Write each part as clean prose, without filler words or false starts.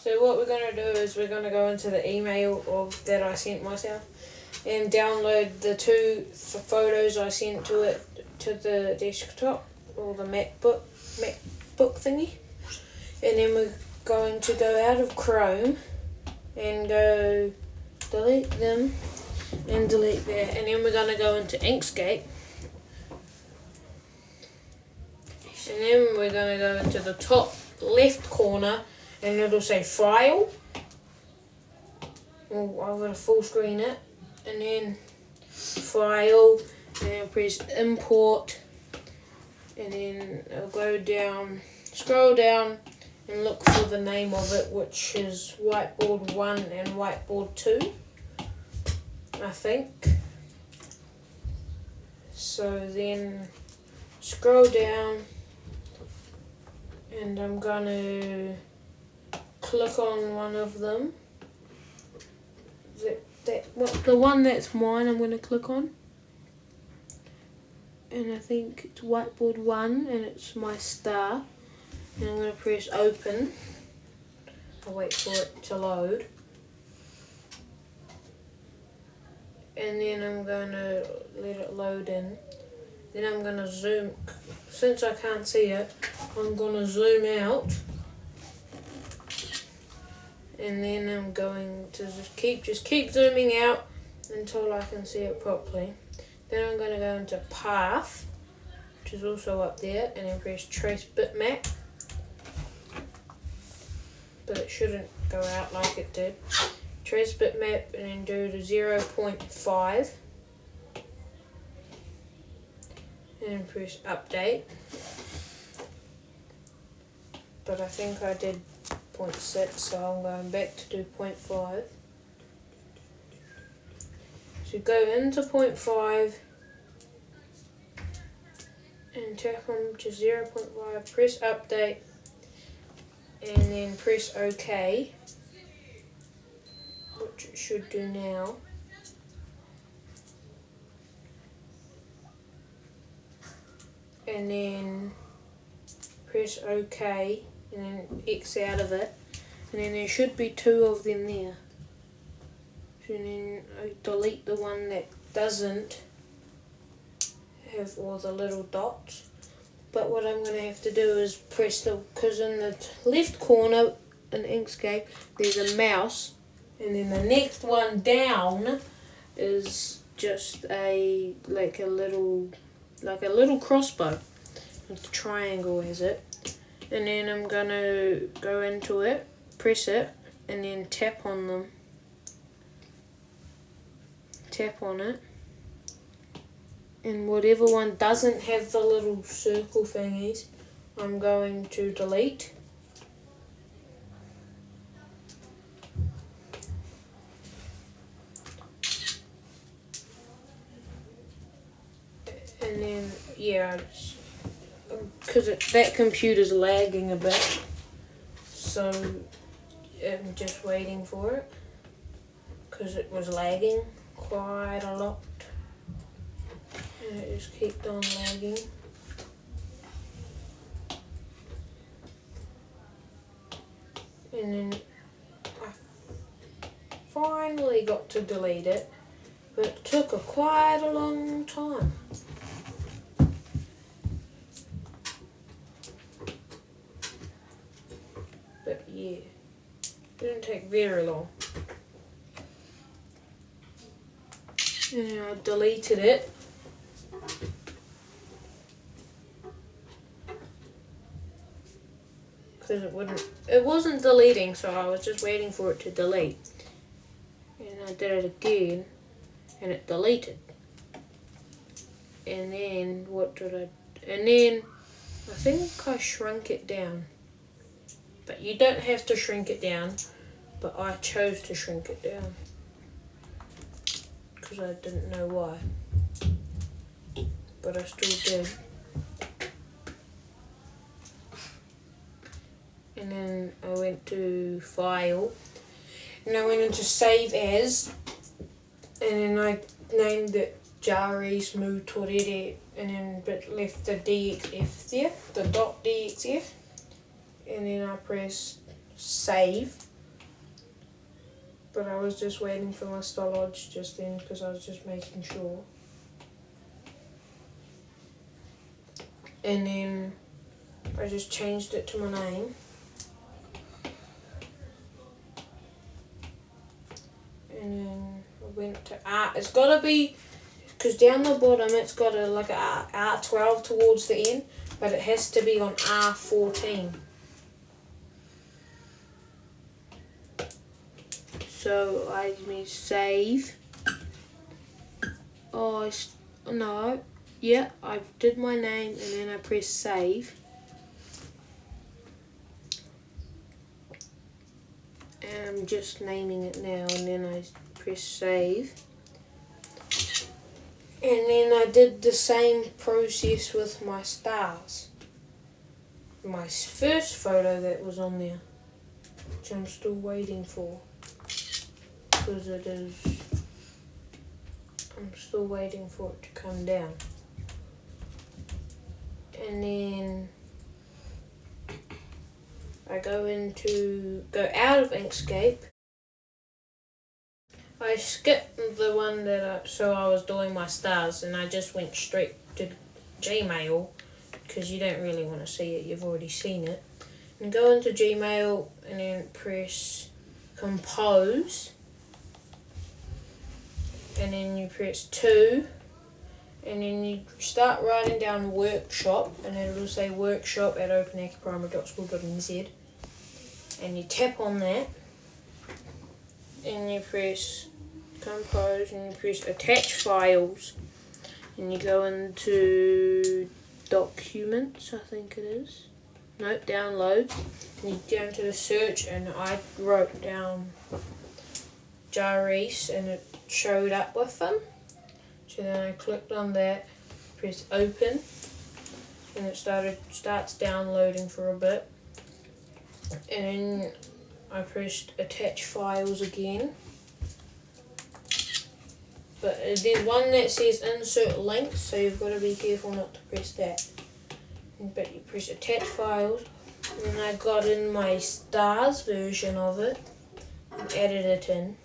So what we're going to do is we're going to go into the email that I sent myself and download the two photos I sent to the desktop or the MacBook thingy. And then we're going to go out of Chrome and go delete them and delete that. And then we're going to go into Inkscape. And then we're going to go into the top left corner and it'll say File. Well, I'm going to full screen it. And then File, and then press Import. And then I'll go down, scroll down and look for the name of it, which is Whiteboard 1 and Whiteboard 2, I think. So then scroll down and I'm going to click on one of them. The one that's mine I'm going to click on. And I think it's Whiteboard 1 and it's my star. And I'm going to press open. I'll wait for it to load. And then I'm going to let it load in. Then I'm going to zoom. Since I can't see it, I'm going to zoom out. And then I'm going to just keep zooming out until I can see it properly. Then I'm going to go into Path, which is also up there, and then press Trace Bitmap. But it shouldn't go out like it did. Trace Bitmap and then do the 0.5. And then press Update. But I think I did 0.6, so I'm going back to do 0.5. So go into 0.5 and tap on to 0.5, press Update, and then press OK, which it should do now. And then press OK, and then X out of it, and then there should be two of them there. And then I delete the one that doesn't have all the little dots. But what I'm going to have to do is press because in the left corner in Inkscape there's a mouse, and then the next one down is just a little crossbow with a triangle as it. And then I'm going to go into it, press it, and then tap on them. Tap on it, and whatever one doesn't have the little circle thingies, I'm going to delete. And then, yeah, because that computer's lagging a bit, so I'm just waiting for it, because it was lagging quite a lot, and it just kept on lagging. And then I finally got to delete it, but it took quite a long time. But yeah, it didn't take very long. And I deleted it. Because it wasn't deleting, so I was just waiting for it to delete. And I did it again, and it deleted. And then I think I shrunk it down. But you don't have to shrink it down, but I chose to shrink it down. Because I didn't know why, but I still did. And then I went to File, and I went into Save As, and then I named it Jahrese Inkscape, and then but left the .dxf there, the .dxf, and then I pressed Save, but I was just waiting for my stylage just then because I was just making sure. And then I just changed it to my name. And then I went to art. It's got to be, because down the bottom it's got a like a R12 towards the end, but it has to be on R14. So I save. Oh, no. Yeah, I did my name and then I press save. And I'm just naming it now, and then I press save. And then I did the same process with my stars. My first photo that was on there, which I'm still waiting for. Because I'm still waiting for it to come down. And then I go out of Inkscape. I skipped the one so I was doing my stars, and I just went straight to Gmail because you don't really want to see it, you've already seen it. And go into Gmail and then press compose, and then you press 2, and then you start writing down workshop, and then it'll say workshop at openacademyprimary.school.nz, and you tap on that, and you press compose, and you press attach files, and you go into documents, I think it is. Nope, download. And you go into the search, and I wrote down Jahrese, and it showed up with them. So then I clicked on that, press open, and it starts downloading for a bit. And then I pressed attach files again. But there's one that says insert links, so you've got to be careful not to press that. But you press attach files, and then I got in my stars version of it and added it in.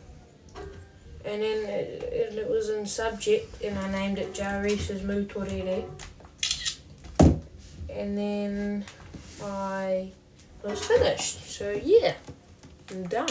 And then it was in subject, and I named it Jahrese Inkscape. And then I was finished. So yeah, I'm done.